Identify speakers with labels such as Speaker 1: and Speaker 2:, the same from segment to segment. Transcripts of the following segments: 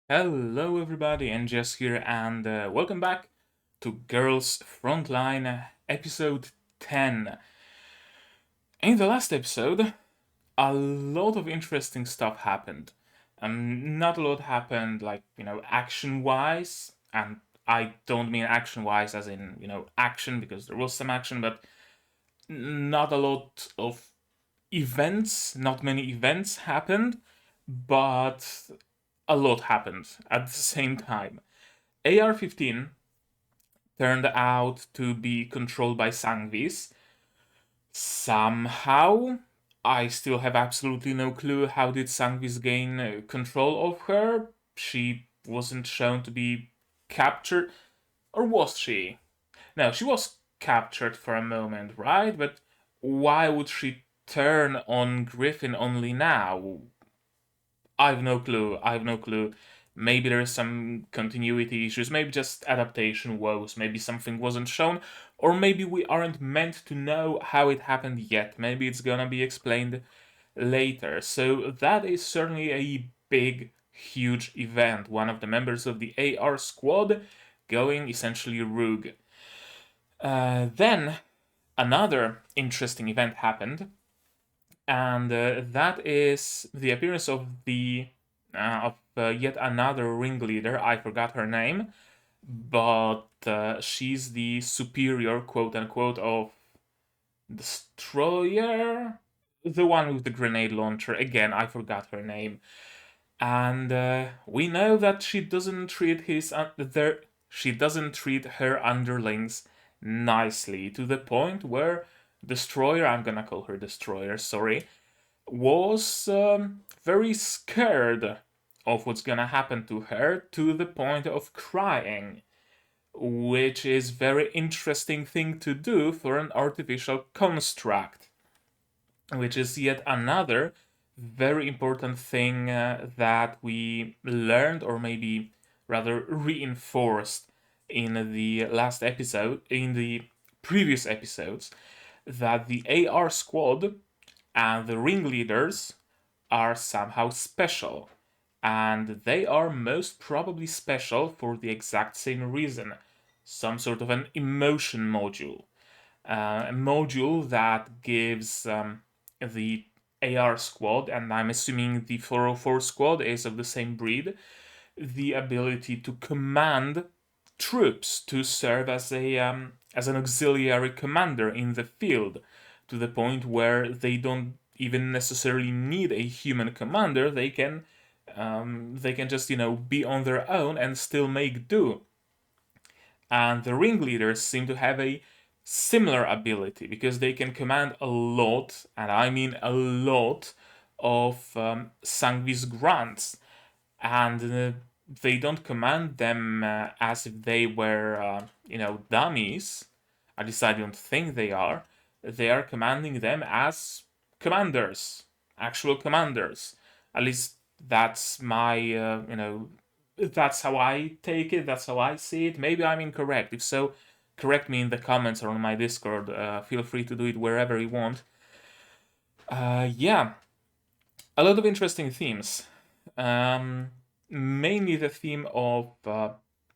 Speaker 1: Hello, everybody, and Jess here, and welcome back to Girls Frontline, episode 10. In the last episode, a lot of interesting stuff happened. Not a lot happened, like, action wise, and I don't mean action wise as in, action, because there was some action, but not a lot of events, not many events happened, but a lot happened at the same time. AR-15 turned out to be controlled by Sangvis. Somehow, I still have absolutely no clue how did Sangvis gain control of her. She wasn't shown to be captured, or was she? No, she was captured for a moment, right? But why would she turn on Griffin only now? I've no clue. I've no clue. Maybe there's some continuity issues, maybe just adaptation woes, maybe something wasn't shown, or maybe we aren't meant to know how it happened yet. Maybe it's gonna be explained later. So that is certainly a big, huge event. One of the members of the AR squad going essentially rogue. Then another interesting event happened, and that is the appearance of yet another ringleader. I forgot her name, but she's the superior, quote unquote, of destroyer, the one with the grenade launcher. Again, I forgot her name, and we know that she doesn't treat she doesn't treat her underlings nicely, to the point where Destroyer, I'm gonna call her Destroyer, sorry, was very scared of what's gonna happen to her, to the point of crying, which is very interesting thing to do for an artificial construct, which is yet another very important thing that we learned, or maybe rather reinforced in the last episode, in the previous episodes, that the AR squad and the ringleaders are somehow special. And they are most probably special for the exact same reason, some sort of an emotion module. A module that gives the AR squad, and I'm assuming the 404 squad is of the same breed, the ability to command troops, to serve as an auxiliary commander in the field, to the point where they don't even necessarily need a human commander. They can just be on their own and still make do. And the ringleaders seem to have a similar ability, because they can command a lot, and I mean a lot, of Sangvis grunts, and they don't command them as if they were, dummies. At least I don't think they are. They are commanding them as commanders, actual commanders. At least that's my, that's how I take it. That's how I see it. Maybe I'm incorrect. If so, correct me in the comments or on my Discord. Feel free to do it wherever you want. Yeah, a lot of interesting themes. Um, Mainly the theme of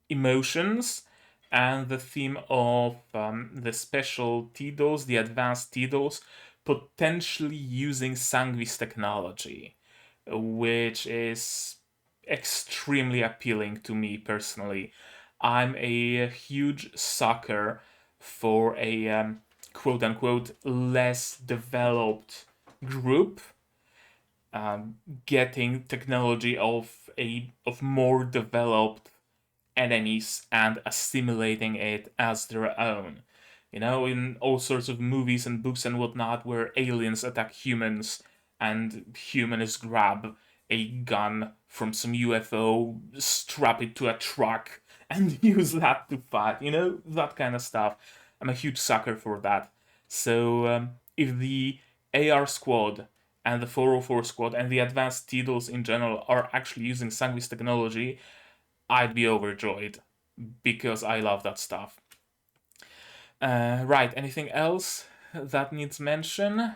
Speaker 1: emotions, and the theme of the special TDOs, the advanced TDOs, potentially using Sangvis technology, which is extremely appealing to me personally. I'm a huge sucker for a quote unquote less developed group getting technology of more developed enemies and assimilating it as their own. In all sorts of movies and books and whatnot, where aliens attack humans and humans grab a gun from some UFO, strap it to a truck, and use that to fight. That kind of stuff. I'm a huge sucker for that. So if the AR squad and the 404 squad and the advanced Titles in general are actually using Sangvis technology, I'd be overjoyed, because I love that stuff. Right, anything else that needs mention?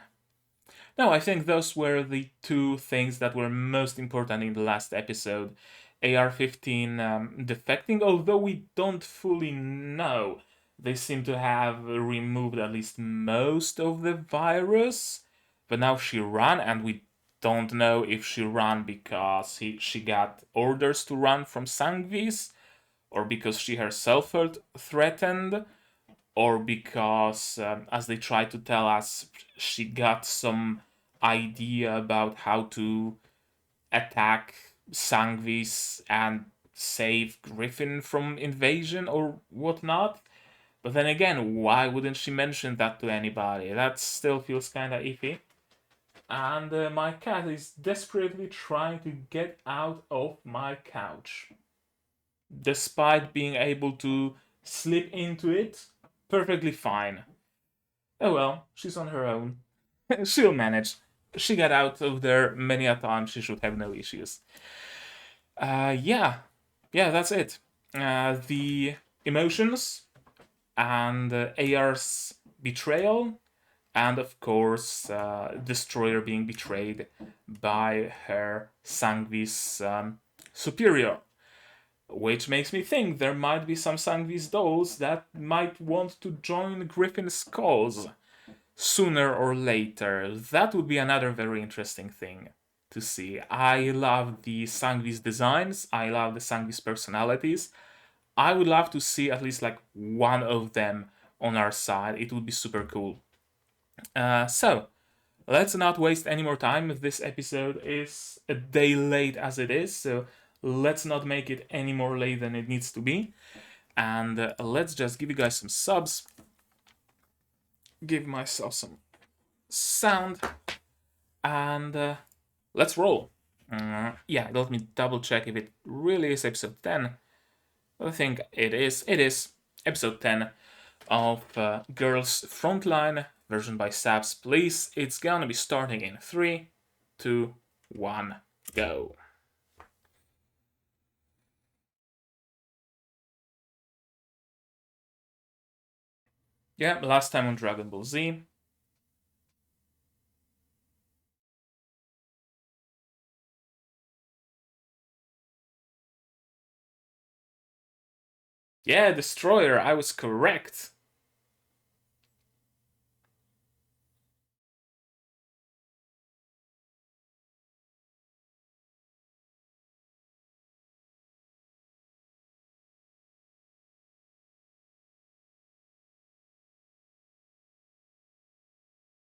Speaker 1: No, I think those were the two things that were most important in the last episode. AR-15 defecting, although we don't fully know. They seem to have removed at least most of the virus, but now she ran, and we don't know if she ran because she got orders to run from Sangvis, or because she herself felt threatened, or because, as they try to tell us, she got some idea about how to attack Sangvis and save Griffin from invasion or whatnot. But then again, why wouldn't she mention that to anybody? That still feels kinda iffy. And my cat is desperately trying to get out of my couch. Despite being able to slip into it, perfectly fine. Oh well, she's on her own. She'll manage. She got out of there many a time, she should have no issues. Yeah, that's it. The emotions and AR's betrayal, and of course, Destroyer being betrayed by her Sangvis superior. Which makes me think there might be some Sangvis dolls that might want to join Griffin's cause sooner or later. That would be another very interesting thing to see. I love the Sangvis designs, I love the Sangvis personalities. I would love to see at least like one of them on our side. It would be super cool. So, let's not waste any more time. This episode is a day late as it is, so let's not make it any more late than it needs to be. And let's just give you guys some subs. Give myself some sound. And let's roll. Yeah, let me double check if it really is episode 10. I think it is. It is episode 10 of Girls Frontline, version by Sabs. Please, it's gonna be starting in 3, 2, 1, go. Yeah, last time on Dragon Ball Z. Yeah, Destroyer, I was correct.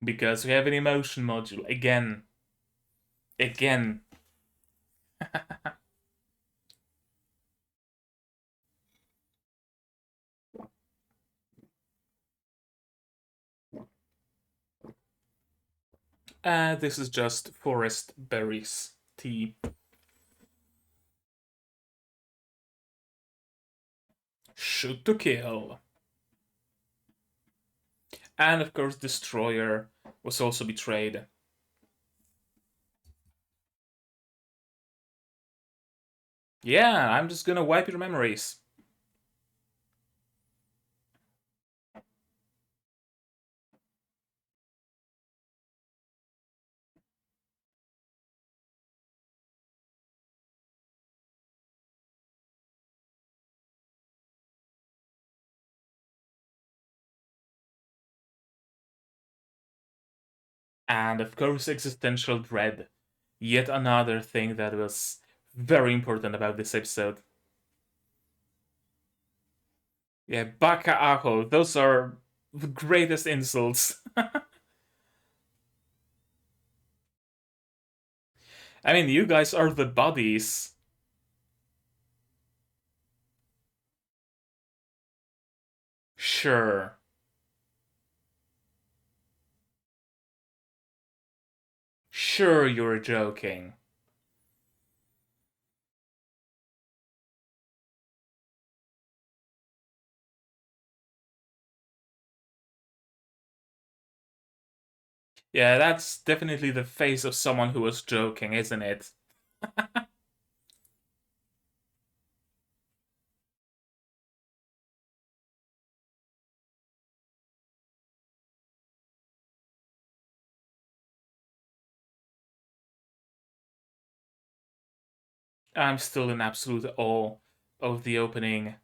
Speaker 1: Because we have an emotion module. Again. Again. This is just forest berries tea. Shoot to kill. And of course, Destroyer was also betrayed. Yeah, I'm just gonna wipe your memories. And of course, existential dread. Yet another thing that was very important about this episode. Yeah, baka aho, those are the greatest insults. I mean, you guys are the buddies. Sure. Sure, you're joking. Yeah, that's definitely the face of someone who was joking, isn't it? I'm still in absolute awe of the opening.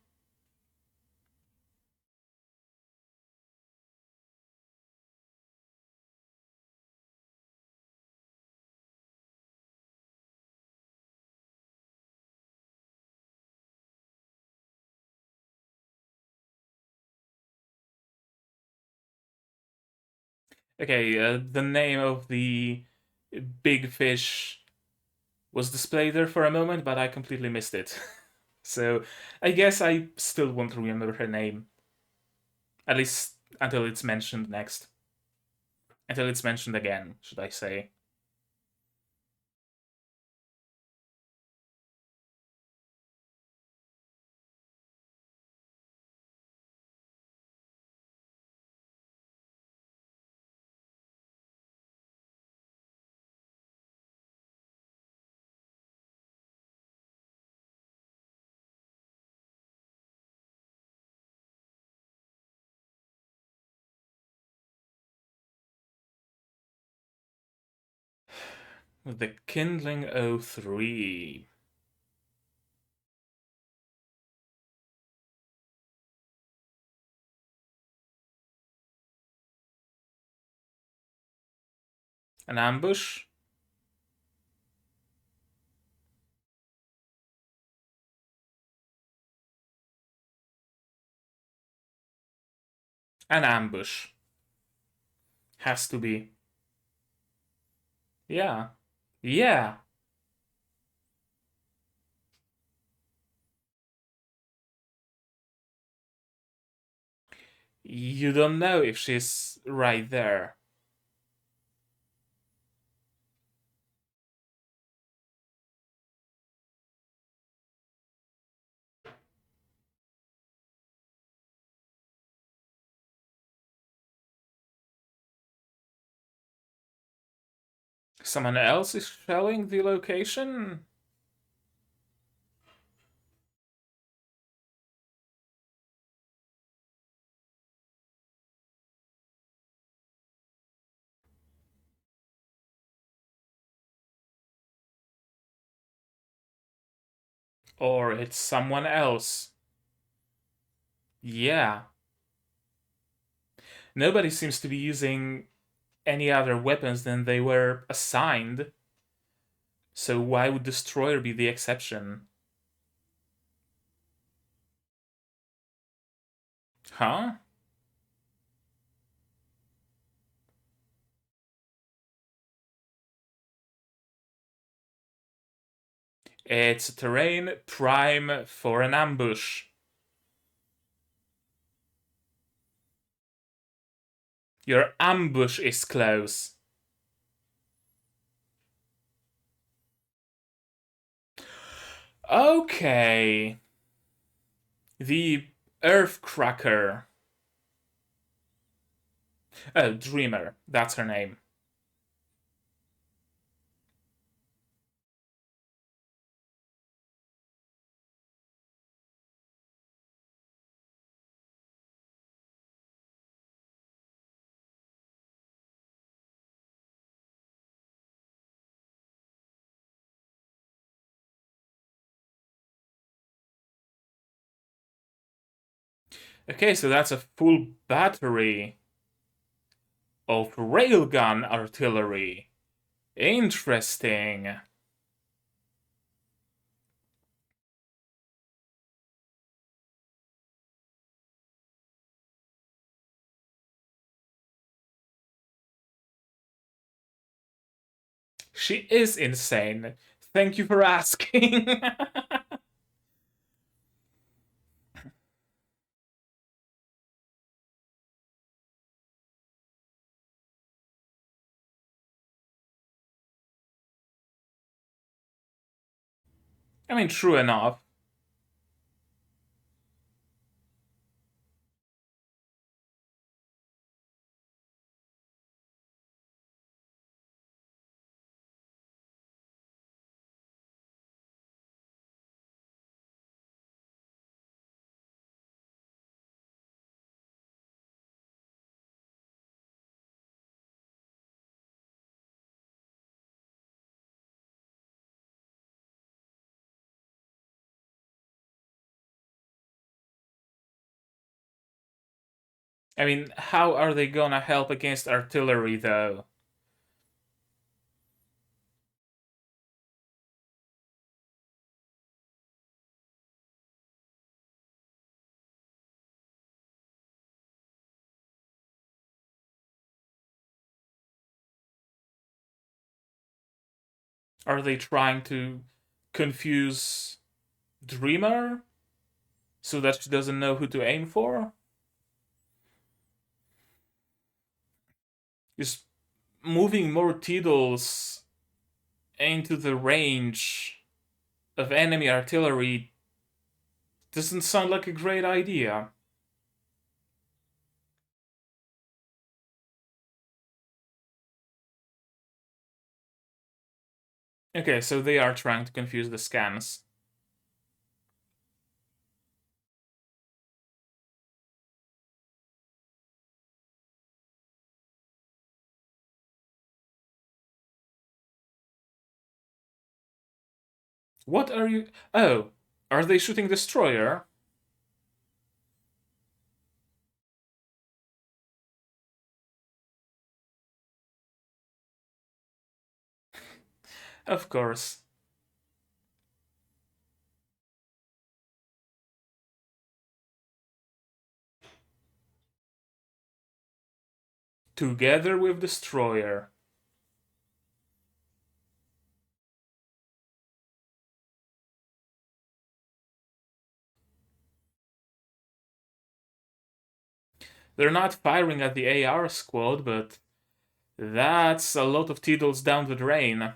Speaker 1: Okay, the name of the big fish was displayed there for a moment, but I completely missed it. So I guess I still won't remember her name. At least until it's mentioned next. Until it's mentioned again, should I say. The Kindling 03. An ambush? An ambush. Has to be. Yeah. Yeah. You don't know if she's right there. Someone else is showing the location? Or it's someone else? Yeah. Nobody seems to be using any other weapons than they were assigned. So why would Destroyer be the exception? Huh? It's a terrain prime for an ambush. Your ambush is close. Okay. The Earthcracker. Oh, Dreamer. That's her name. Okay, so that's a full battery of railgun artillery. Interesting. She is insane. Thank you for asking. I mean, true enough. I mean, how are they gonna help against artillery, though? Are they trying to confuse Dreamer so that she doesn't know who to aim for? Just moving more Tidals into the range of enemy artillery doesn't sound like a great idea. Okay, so they are trying to confuse the scans. What are you. Oh, are they shooting Destroyer? Of course. Together with Destroyer. They're not firing at the AR squad, but that's a lot of Tidals down the drain.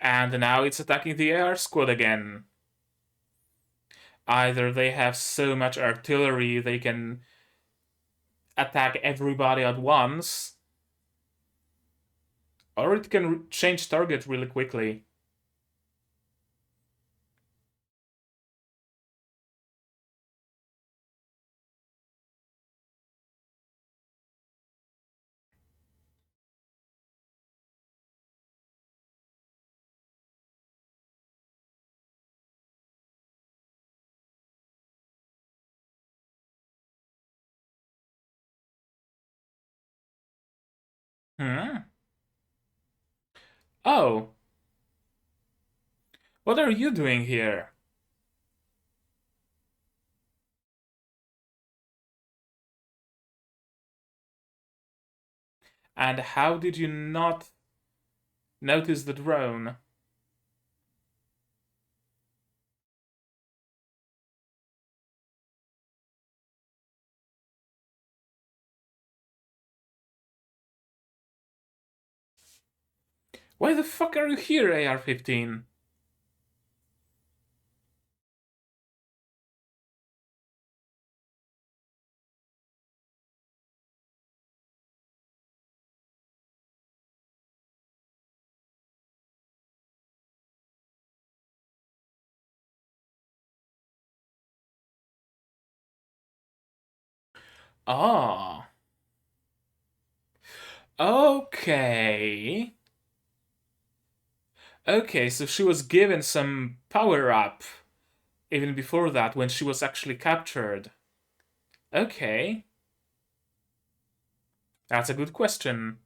Speaker 1: And now it's attacking the AR squad again. Either they have so much artillery they can attack everybody at once, or it can change target really quickly. Hmm? Oh, what are you doing here? And how did you not notice the drone? Why the fuck are you here, AR-15? Ah. Okay. Okay, so she was given some power up even before that when she was actually captured. Okay. That's a good question.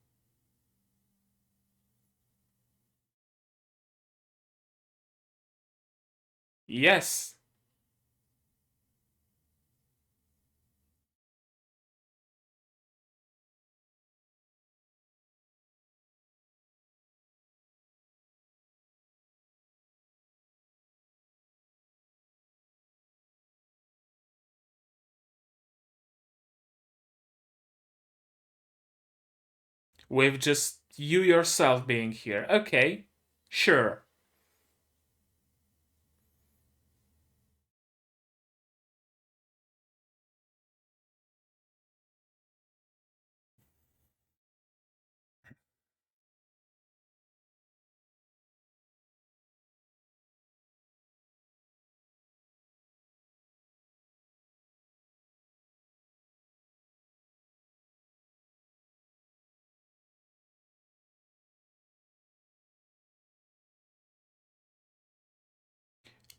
Speaker 1: Yes. With just you yourself being here. Okay. Sure.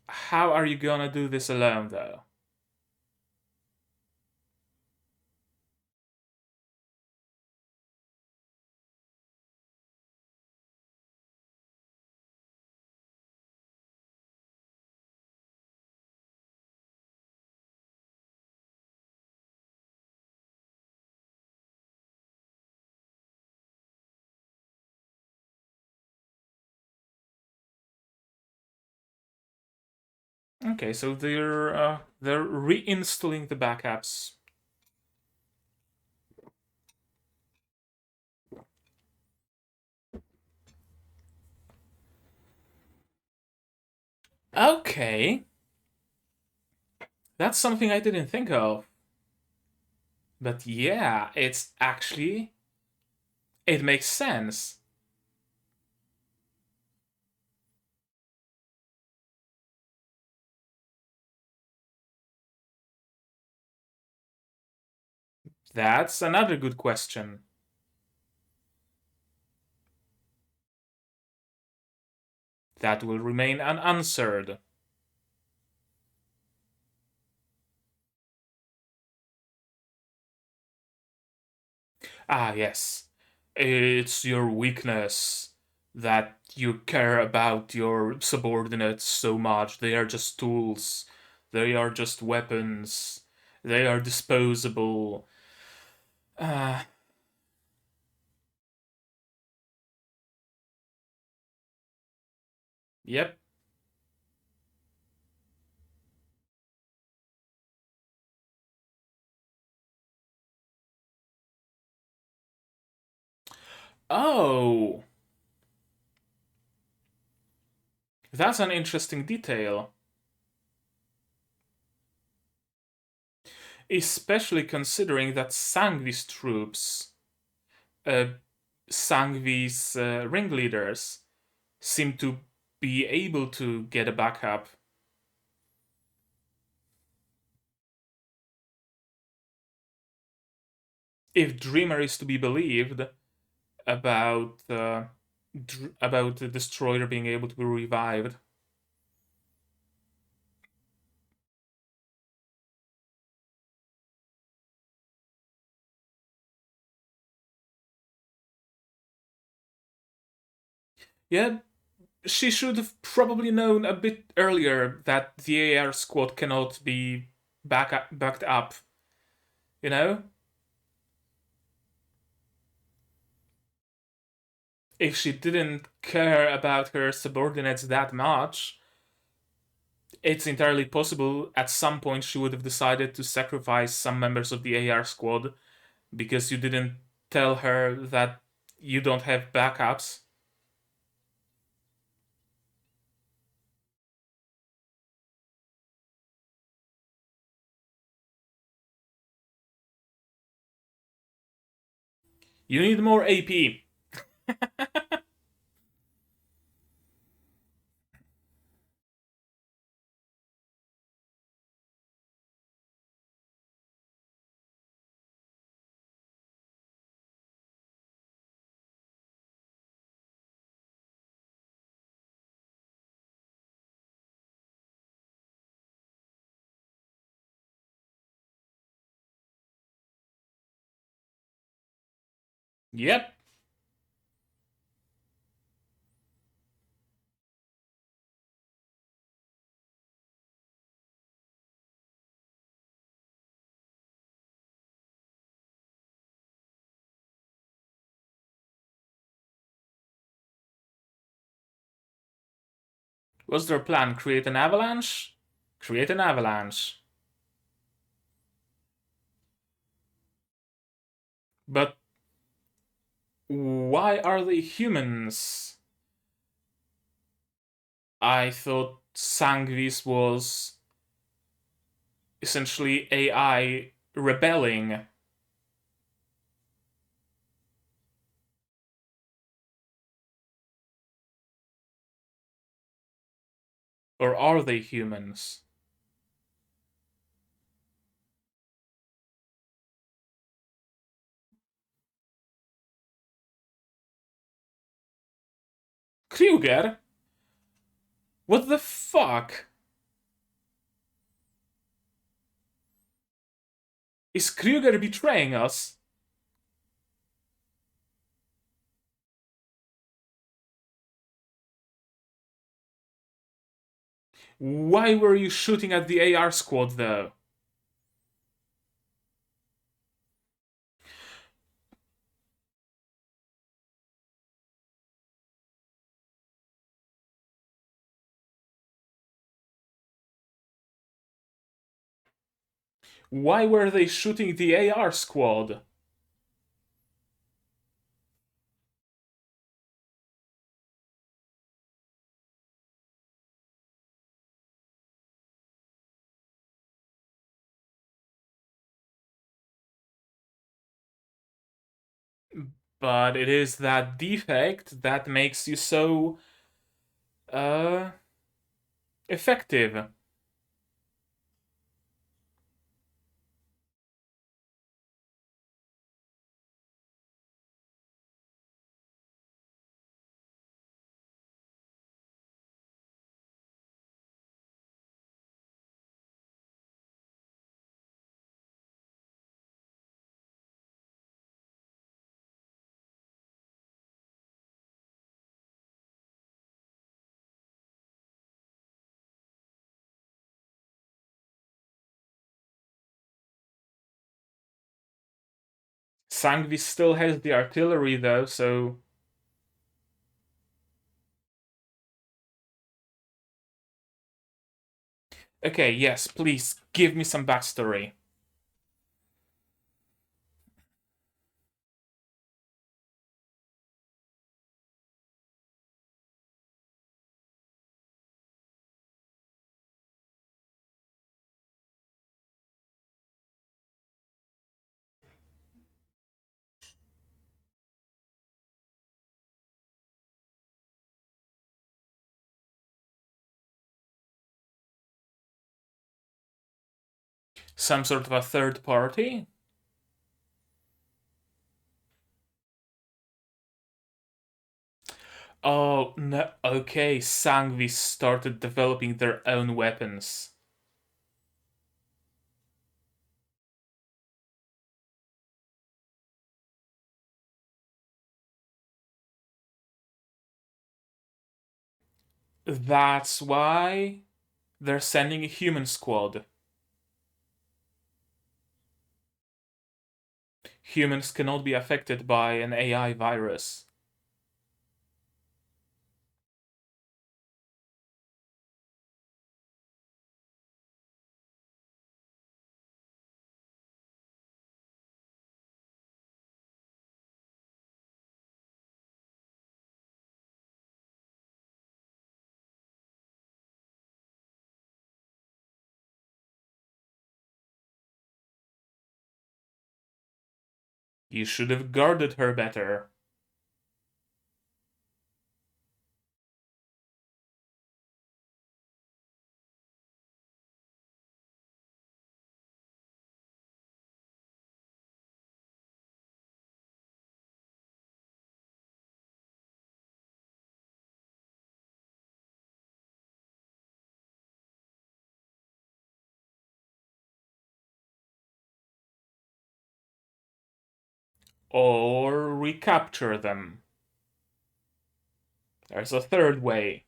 Speaker 1: How are you gonna do this alone, though? Okay, so they're reinstalling the backups. Okay, that's something I didn't think of. But yeah, it makes sense. That's another good question. That will remain unanswered. Ah, yes. It's your weakness that you care about your subordinates so much. They are just tools, they are just weapons, they are disposable. Uh, yep. Oh, that's an interesting detail. Especially considering that Sangvis troops, uh, Sangvis ringleaders, seem to be able to get a backup. If Dreamer is to be believed about about the Destroyer being able to be revived. Yeah, she should have probably known a bit earlier that the AR squad cannot be backed up. You know, if she didn't care about her subordinates that much, it's entirely possible at some point she would have decided to sacrifice some members of the AR squad because you didn't tell her that you don't have backups. You need more AP. Yep. What's their plan? Create an avalanche? Create an avalanche. But why are they humans? I thought Sangvis was essentially AI rebelling. Or are they humans? Kryuger? What the fuck? Is Kryuger betraying us? Why were you shooting at the AR squad though? Why were they shooting the AR squad? But it is that defect that makes you so uh effective. Sangvis still has the artillery though, so okay, yes, please give me some backstory. Some sort of a third party? Oh, no. Okay, Sangvis started developing their own weapons. That's why they're sending a human squad. Humans cannot be affected by an AI virus. You should have guarded her better. Or recapture them. There's a third way.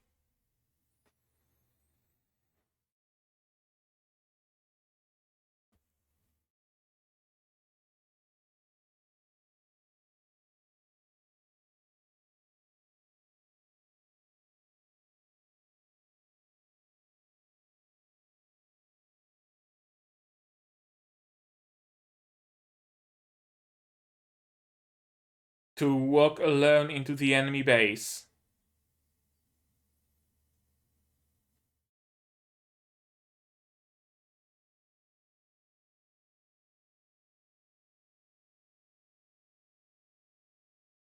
Speaker 1: To walk alone into the enemy base.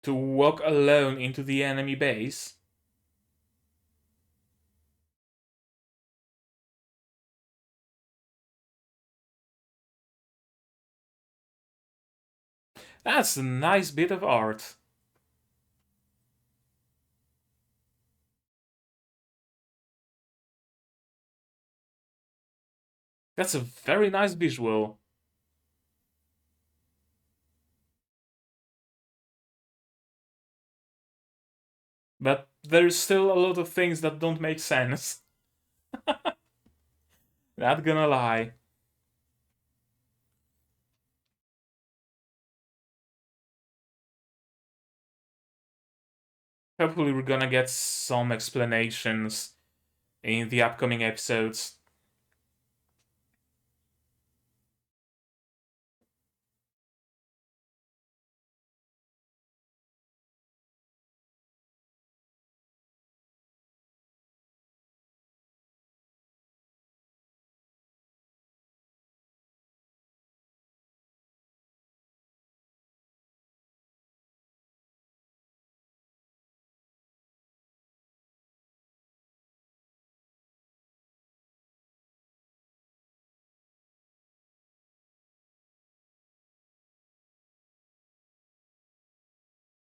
Speaker 1: To walk alone into the enemy base. That's a nice bit of art. That's a very nice visual. But there's still a lot of things that don't make sense. Not gonna lie. Hopefully, we're gonna get some explanations in the upcoming episodes.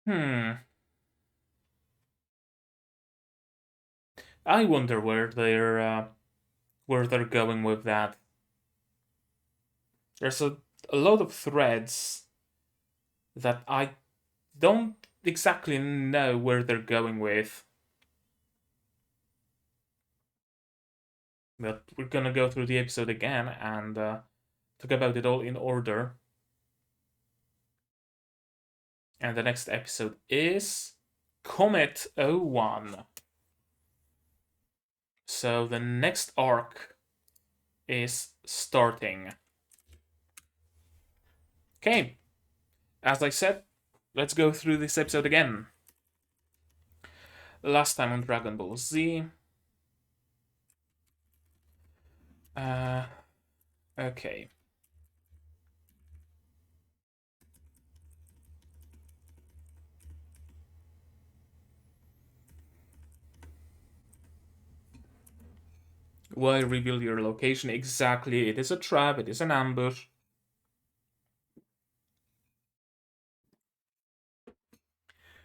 Speaker 1: Hmm. I wonder where they're going with that. There's a lot of threads that I don't exactly know where they're going with. But we're gonna go through the episode again and talk about it all in order. And the next episode is Comet 01. So the next arc is starting. Okay, as I said, let's go through this episode again. Last time on Dragon Ball Z. Okay. Why reveal your location? Exactly, it is a trap, it is an ambush.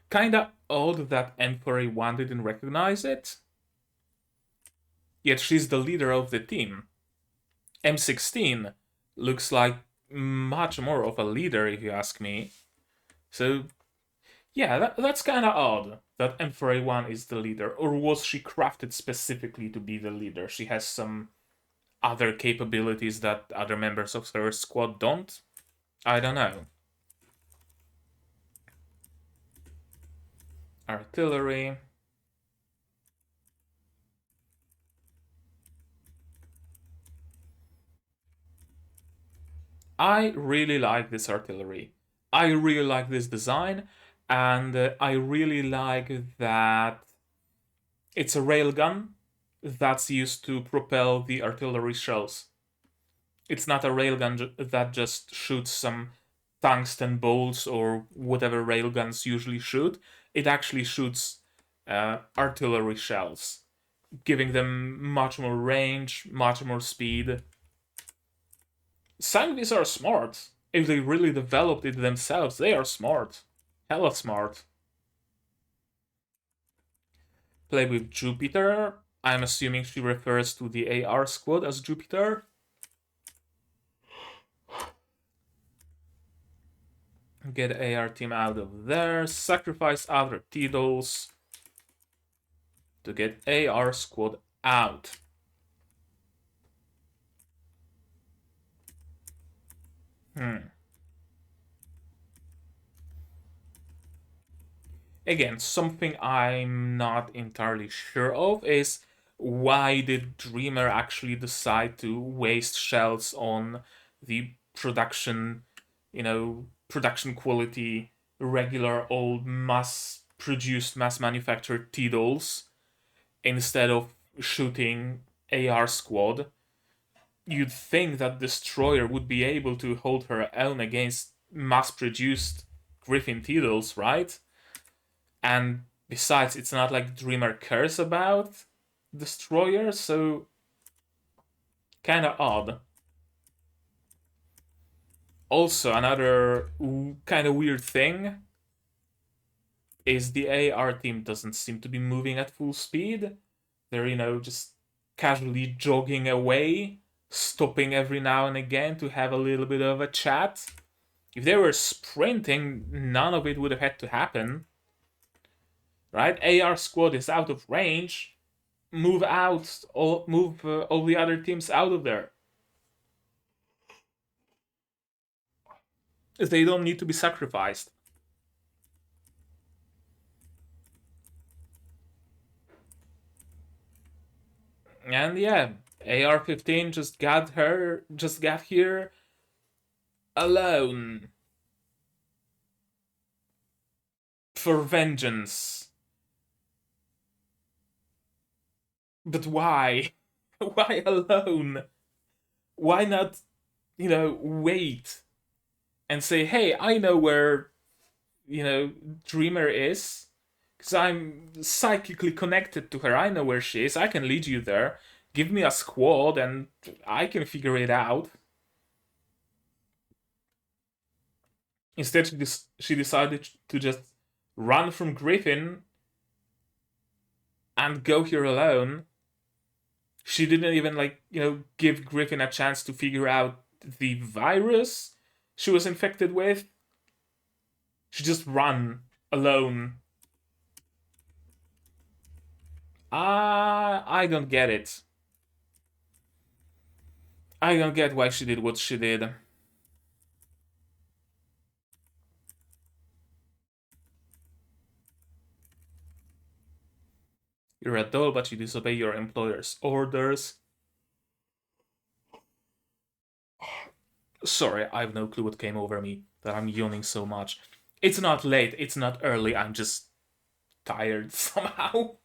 Speaker 1: Kinda odd that Emperor 1 didn't recognize it. Yet she's the leader of the team. M16 looks like much more of a leader, if you ask me. So, yeah, that's kinda odd that Emperor 1 is the leader. Or was she crafted specifically to be the leader? She has some other capabilities that other members of her squad don't? I don't know. Artillery. I really like this artillery. I really like this design, and I really like that it's a railgun that's used to propel the artillery shells. It's not a railgun that just shoots some tungsten bolts or whatever railguns usually shoot. It actually shoots artillery shells, giving them much more range, much more speed. Sangvis are smart. If they really developed it themselves, they are smart. Hella smart. Play with Jupiter. I'm assuming she refers to the AR squad as Jupiter. Get AR team out of there. Sacrifice other T-Dolls to get AR squad out. Again, something I'm not entirely sure of is why did Dreamer actually decide to waste shells on the production, production quality, regular old mass produced, mass manufactured T-Dolls instead of shooting AR squad? You'd think that Destroyer would be able to hold her own against mass produced Griffin T-Dolls, right? And besides, it's not like Dreamer cares about Destroyer, so kinda odd. Also, another kind of weird thing is the AR team doesn't seem to be moving at full speed. They're, just casually jogging away, stopping every now and again to have a little bit of a chat. If they were sprinting, none of it would have had to happen. right? AR squad is out of range. Move all the other teams out of there. They don't need to be sacrificed. And yeah, AR-15 just got here alone for vengeance. But why? Why alone? Why not, wait and say, hey, I know where, Dreamer is, because I'm psychically connected to her. I know where she is. I can lead you there. Give me a squad and I can figure it out. Instead, she decided to just run from Griffin and go here alone. She didn't even, give Griffin a chance to figure out the virus she was infected with. She just ran alone. I don't get it. I don't get why she did what she did. You're a doll, but you disobey your employer's orders. Sorry, I have no clue what came over me that I'm yawning so much. It's not late, it's not early, I'm just tired somehow.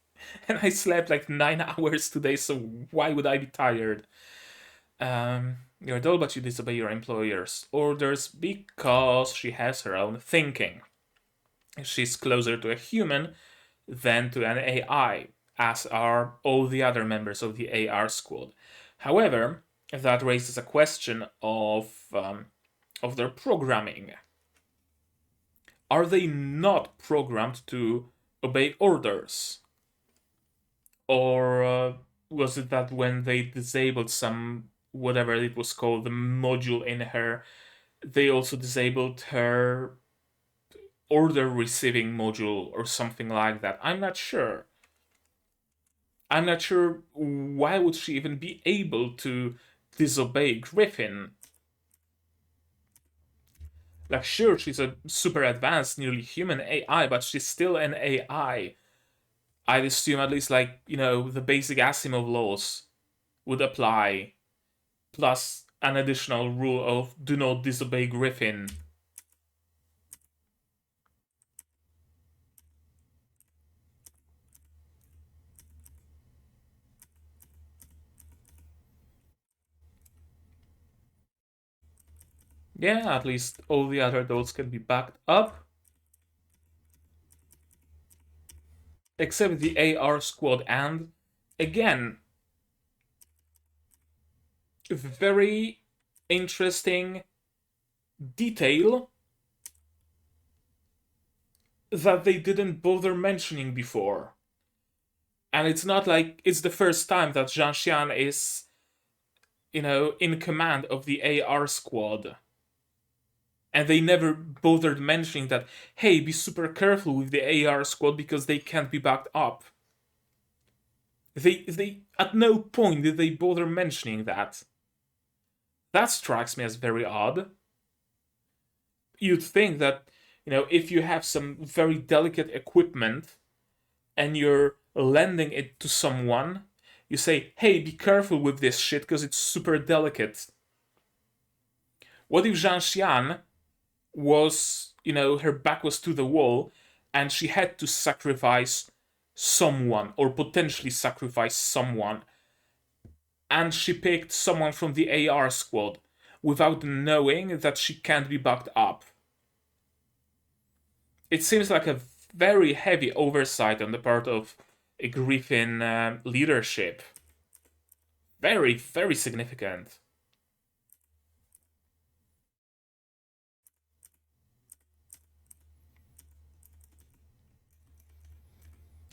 Speaker 1: And I slept like 9 hours today, so why would I be tired? You're a doll, but you disobey your employer's orders because she has her own thinking. She's closer to a human than to an AI, as are all the other members of the AR squad. However, that raises a question of their programming. Are they not programmed to obey orders? Or was it that when they disabled some, whatever it was called, the module in her, they also disabled her order receiving module or something like that? I'm not sure. I'm not sure why would she even be able to disobey Griffin. Like, sure, she's a super advanced, nearly human AI, but she's still an AI. I'd assume at least, the basic Asimov laws would apply, plus an additional rule of do not disobey Griffin. Yeah, at least all the other dolls can be backed up. Except the AR squad, and again, very interesting detail that they didn't bother mentioning before. And it's not like it's the first time that Zhang Xian is, in command of the AR squad. And they never bothered mentioning that, hey, be super careful with the AR squad because they can't be backed up. They at no point did they bother mentioning that. That strikes me as very odd. You'd think that, if you have some very delicate equipment and you're lending it to someone, you say, hey, be careful with this shit because it's super delicate. What if Zhang Xian was, her back was to the wall and she had to sacrifice someone or potentially sacrifice someone, and she picked someone from the AR squad without knowing that she can't be backed up? It seems like a very heavy oversight on the part of a Griffin leadership. Very, very significant.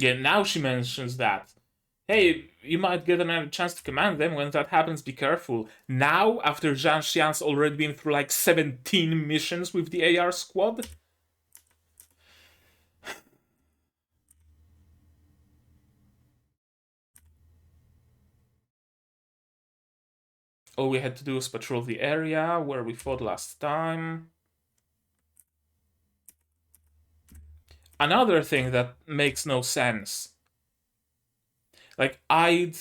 Speaker 1: Yeah, now she mentions that. Hey, you might get another chance to command them. When that happens, be careful. Now, after Zhang Xian's already been through like 17 missions with the AR squad? All we had to do was patrol the area where we fought last time. Another thing that makes no sense. Like, I'd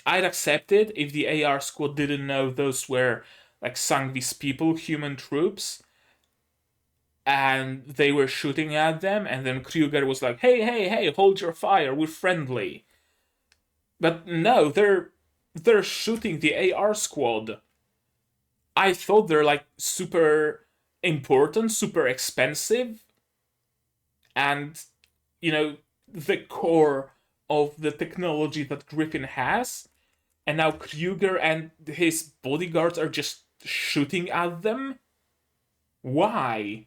Speaker 1: accept it if the AR squad didn't know those were like Sangvis people, human troops, and they were shooting at them, and then Kryuger was like, hey, hey, hey, hold your fire, we're friendly. But no, they're shooting the AR squad. I thought they're like super important, super expensive, and the core of the technology that Griffin has, and now Kryuger and his bodyguards are just shooting at them? Why?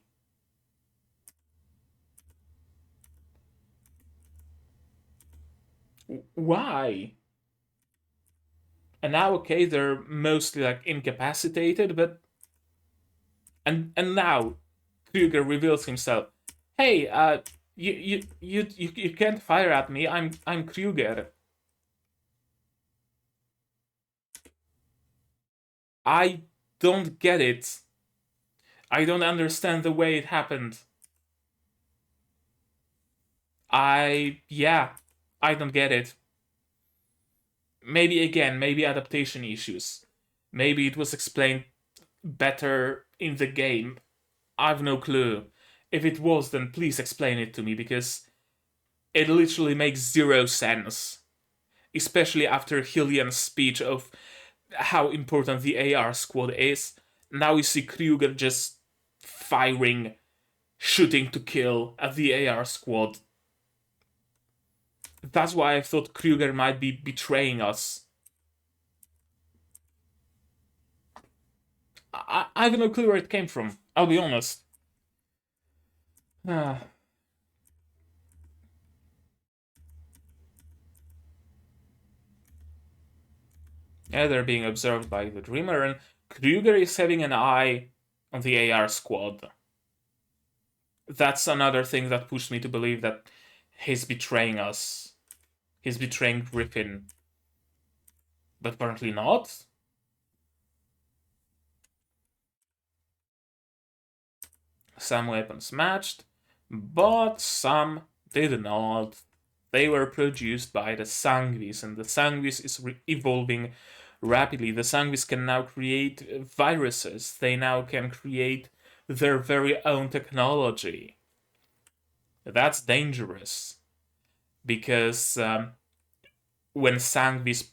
Speaker 1: Why? And now, okay, they're mostly like incapacitated, but and now Kryuger reveals himself. Hey, you can't fire at me. I'm Kryuger. I don't get it. I don't understand the way it happened. Yeah, I don't get it. Maybe adaptation issues. Maybe it was explained better in the game. I've no clue. If it was, then please explain it to me, because it literally makes zero sense. Especially after Hillian's speech of how important the AR squad is. Now we see Kryuger just firing, shooting to kill at the AR squad. That's why I thought Kryuger might be betraying us. I have no clue where it came from, I'll be honest. Ah. Yeah, they're being observed by the Dreamer, and Kryuger is having an eye on the AR squad. That's another thing that pushed me to believe that he's betraying us. He's betraying Griffin. But apparently not. Some weapons matched, but some did not. They were produced by the Sangvis, and the Sangvis is evolving rapidly. The Sangvis can now create viruses. They now can create their very own technology. That's dangerous, because when Sangvis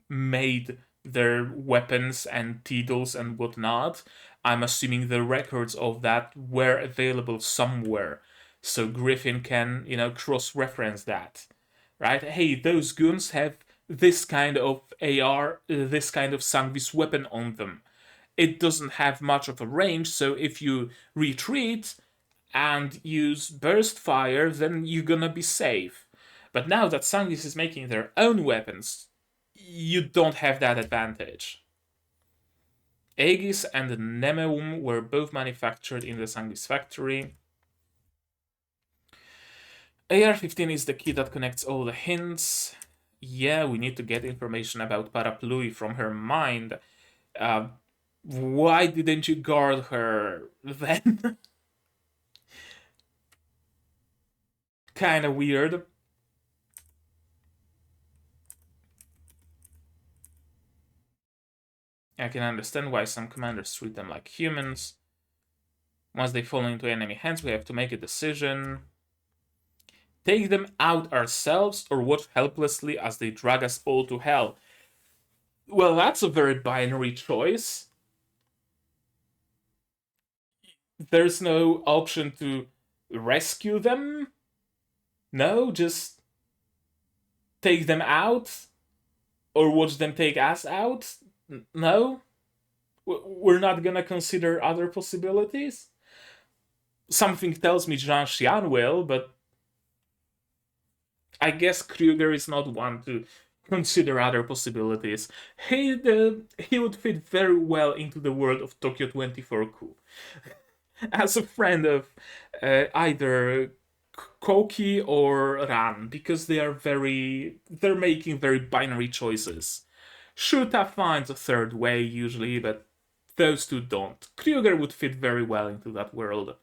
Speaker 1: made their weapons and titles and whatnot, I'm assuming the records of that were available somewhere, so Griffin can, cross-reference that, right? Hey, those goons have this kind of AR, this kind of Sangvis weapon on them. It doesn't have much of a range, so if you retreat and use burst fire, then you're gonna be safe. But now that Sangvis is making their own weapons, you don't have that advantage. Aegis and Nemeum were both manufactured in the Sangvis factory. AR-15 is the key that connects all the hints. Yeah, we need to get information about Paraplui from her mind. Why didn't you guard her then? Kinda weird. I can understand why some commanders treat them like humans. Once they fall into enemy hands, we have to make a decision. Take them out ourselves, or watch helplessly as they drag us all to hell. Well, that's a very binary choice. There's no option to rescue them. No, just take them out, or watch them take us out. No, we're not gonna consider other possibilities. Something tells me Zhang Xian will, but I guess Kryuger is not one to consider other possibilities. He would fit very well into the world of Tokyo 24 Coup. As a friend of either Koki or Ran, because they're making very binary choices. Shuta finds a third way usually, but those two don't. Kryuger would fit very well into that world.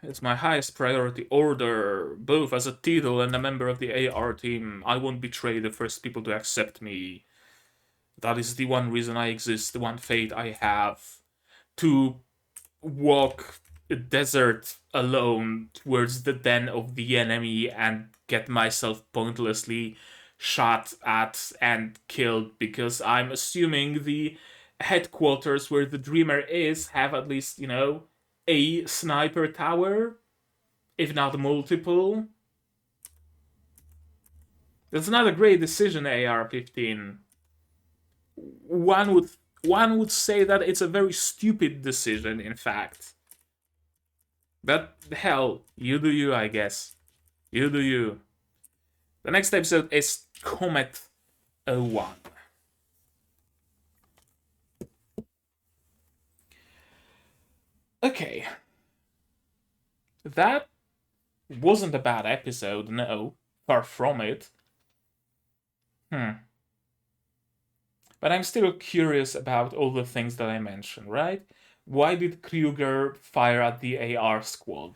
Speaker 1: It's my highest priority order, both as a title and a member of the AR team. I won't betray the first people to accept me. That is the one reason I exist, the one fate I have. To walk a desert alone towards the den of the enemy and get myself pointlessly shot at and killed because I'm assuming the headquarters where the Dreamer is have at least, a sniper tower, if not multiple. That's not a great decision, AR-15. One would say that it's a very stupid decision, in fact. But hell, you do you, I guess. You do you. The next episode is Comet 01. Okay. That wasn't a bad episode, no. Far from it. But I'm still curious about all the things that I mentioned, right? Why did Kryuger fire at the AR squad?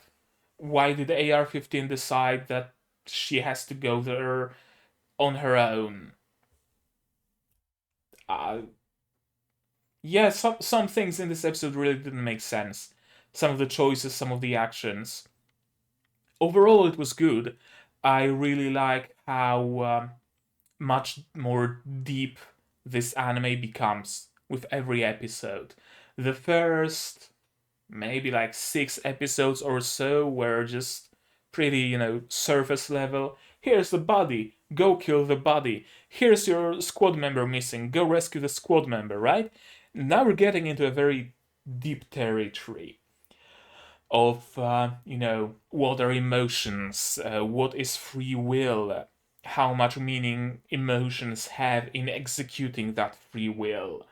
Speaker 1: Why did AR-15 decide that she has to go there on her own? Yeah, some things in this episode really didn't make sense. Some of the choices, some of the actions. Overall, it was good. I really like how much more deep this anime becomes with every episode. The first maybe like 6 episodes or so were just pretty, surface level. Here's the body, go kill the body. Here's your squad member missing, go rescue the squad member, right? Now we're getting into a very deep territory of, what are emotions, what is free will, how much meaning emotions have in executing that free will.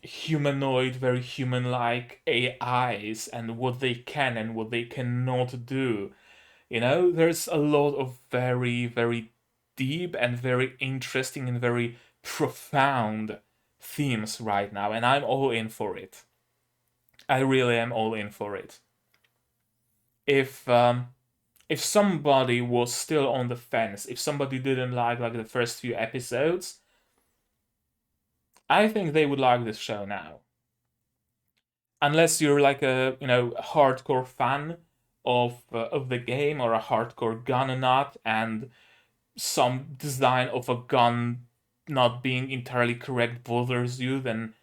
Speaker 1: Humanoid, very human-like AIs and what they can and what they cannot do. There's a lot of very, very deep and very interesting and very profound themes right now, and I'm all in for it. I really am all in for it. If somebody was still on the fence, if somebody didn't like the first few episodes, I think they would like this show now. Unless you're like a hardcore fan of the game or a hardcore gun nut, and some design of a gun not being entirely correct bothers you, then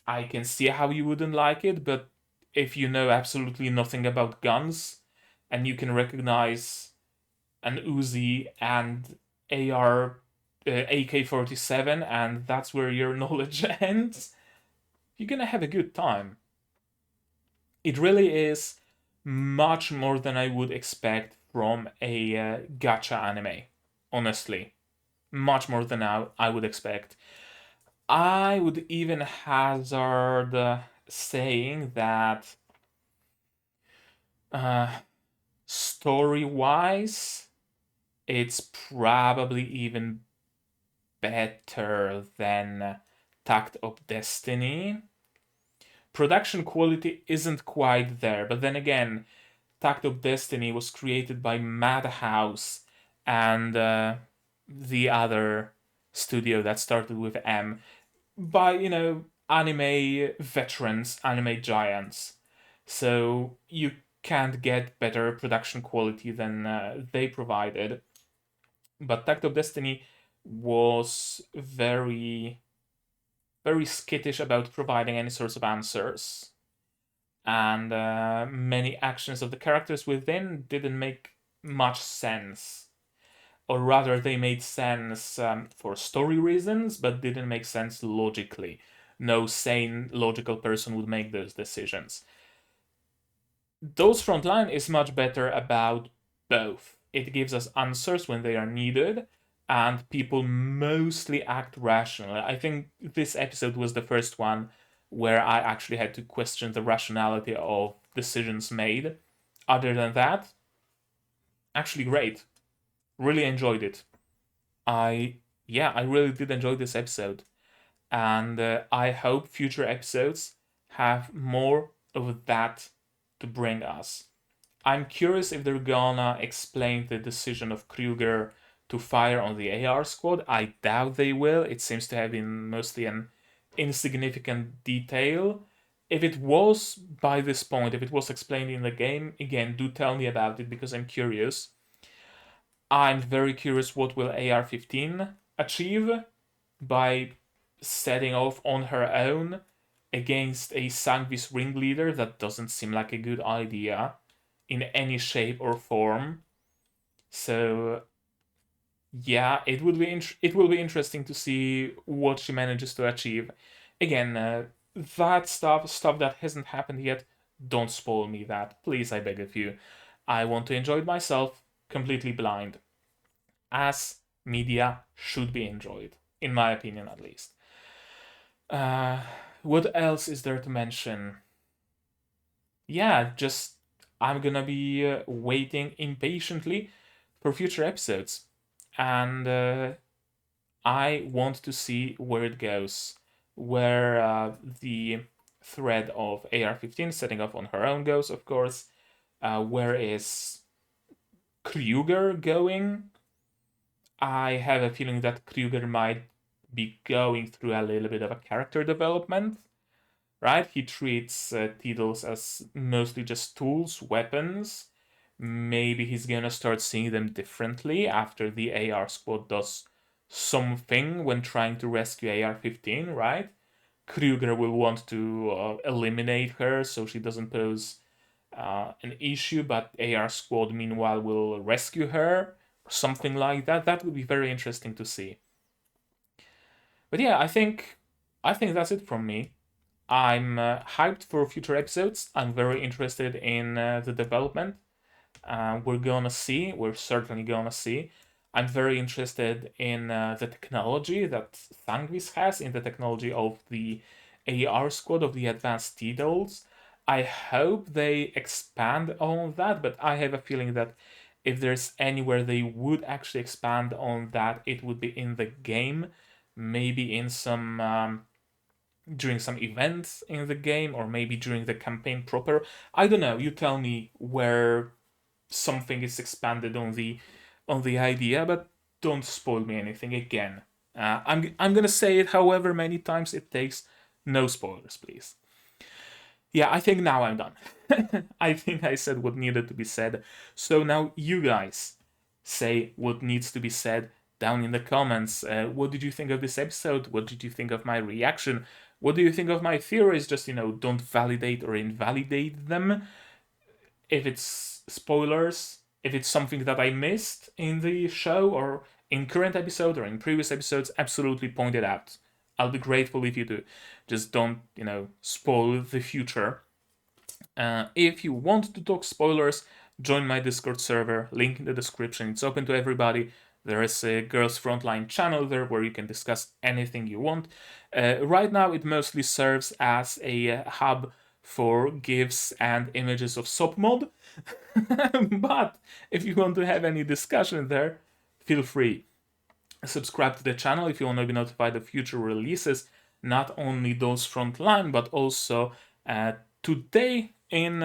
Speaker 1: I can see how you wouldn't like it. But if you know absolutely nothing about guns and you can recognize an Uzi and AR AK-47, and that's where your knowledge ends, you're gonna have a good time. It really is much more than I would expect from a gacha anime, honestly. Much more than I would expect. I would even hazard saying that story-wise, it's probably even better than Tact of Destiny. Production quality isn't quite there, but then again, Tact of Destiny was created by Madhouse and the other studio that started with M, by, anime veterans, anime giants. So you can't get better production quality than they provided. But Tact of Destiny was very, very skittish about providing any sorts of answers. And many actions of the characters within didn't make much sense. Or rather, they made sense for story reasons, but didn't make sense logically. No sane, logical person would make those decisions. Girls Frontline is much better about both. It gives us answers when they are needed, and people mostly act rationally. I think this episode was the first one where I actually had to question the rationality of decisions made. Other than that, actually great. Really enjoyed it. I yeah, I really did enjoy this episode, and I hope future episodes have more of that to bring us. I'm curious if they're gonna explain the decision of Kryuger to fire on the AR squad. I doubt they will. It seems to have been mostly an insignificant detail. If it was by this point, if it was explained in the game, again, do tell me about it because I'm curious. I'm very curious what will AR-15 achieve by setting off on her own against a Sangvis ringleader. That doesn't seem like a good idea in any shape or form. So yeah, it will be interesting to see what she manages to achieve. Again, that stuff that hasn't happened yet. Don't spoil me that, please. I beg of you. I want to enjoy it myself, completely blind, as media should be enjoyed, in my opinion, at least. Uh, what else is there to mention? Yeah, just I'm gonna be waiting impatiently for future episodes, and I want to see where it goes, where the thread of AR-15 setting off on her own goes, of course. Where is Kryuger going? I have a feeling that Kryuger might be going through a little bit of a character development, right? He treats Titles as mostly just tools, weapons. Maybe he's gonna start seeing them differently after the AR squad does something when trying to rescue AR-15, right? Kryuger will want to eliminate her so she doesn't pose an issue, but AR squad meanwhile will rescue her, or something like that. That would be very interesting to see. But yeah, I think that's it from me. I'm hyped for future episodes. I'm very interested in the development. We're gonna see. We're certainly gonna see. I'm very interested in the technology that Sangvis has, in the technology of the AR squad, of the advanced T-dolls. I hope they expand on that, but I have a feeling that if there's anywhere they would actually expand on that, it would be in the game, maybe in some during some events in the game, or maybe during the campaign proper. I don't know. You tell me where something is expanded on the idea, but don't spoil me anything again. I'm gonna say it however many times it takes. No spoilers, please. Yeah, I think now I'm done. I think I said what needed to be said. So now you guys say what needs to be said down in the comments. What did you think of this episode? What did you think of my reaction? What do you think of my theories? Just, don't validate or invalidate them. If it's spoilers, if it's something that I missed in the show or in current episode or in previous episodes, absolutely point it out. I'll be grateful if you do. Just don't, spoil the future. If you want to talk spoilers, join my Discord server, link in the description. It's open to everybody. There is a Girls Frontline channel there where you can discuss anything you want. Right now, it mostly serves as a hub for GIFs and images of SOP but if you want to have any discussion there, feel free. Subscribe to the channel if you want to be notified of future releases, not only those Frontline, but also today in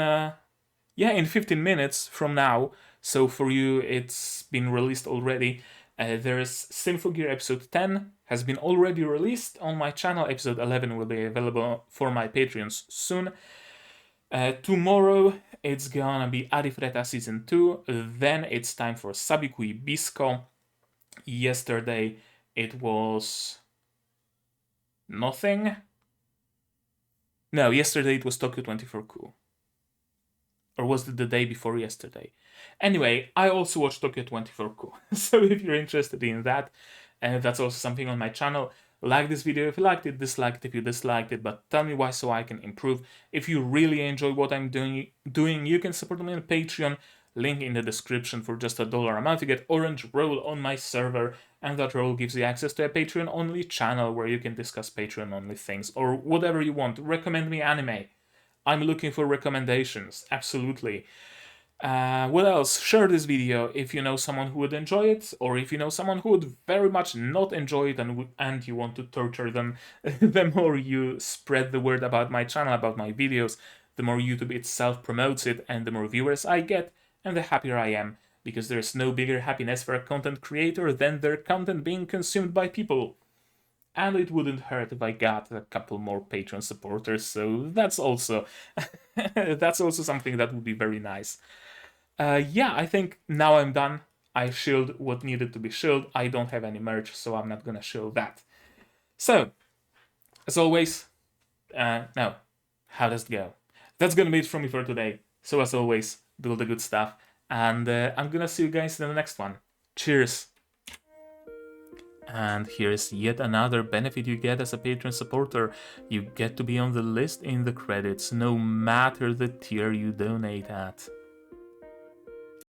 Speaker 1: 15 minutes from now. So for you, it's been released already. There's Symphogear episode 10 has been already released on my channel. Episode 11 will be available for my Patreons soon. Tomorrow it's gonna be Arifreta season 2. Then it's time for Sabikui Bisco. Yesterday it was nothing. No, yesterday it was Tokyo 24Ku. Or was it the day before yesterday? Anyway, I also watched Tokyo 24Ku. So if you're interested in that, that's also something on my channel. Like this video if you liked it, dislike it if you disliked it, but tell me why so I can improve. If you really enjoy what I'm doing, you can support me on Patreon. Link in the description. For just $1 a month, you get Orange Roll on my server, and that role gives you access to a Patreon-only channel where you can discuss Patreon-only things, or whatever you want. Recommend me anime. I'm looking for recommendations, absolutely. What else? Share this video if you know someone who would enjoy it, or if you know someone who would very much not enjoy it and you want to torture them. The more you spread the word about my channel, about my videos, the more YouTube itself promotes it, and the more viewers I get, and the happier I am, because there's no bigger happiness for a content creator than their content being consumed by people. And it wouldn't hurt if I got a couple more Patreon supporters, so that's also that's also something that would be very nice. Yeah, I think now I'm done. I shilled what needed to be shilled. I don't have any merch, so I'm not gonna shill that. So, as always, now, how does it go? That's gonna be it from me for today. So as always, build the good stuff, and I'm gonna see you guys in the next one. Cheers! And here's yet another benefit you get as a Patreon supporter. You get to be on the list in the credits, no matter the tier you donate at.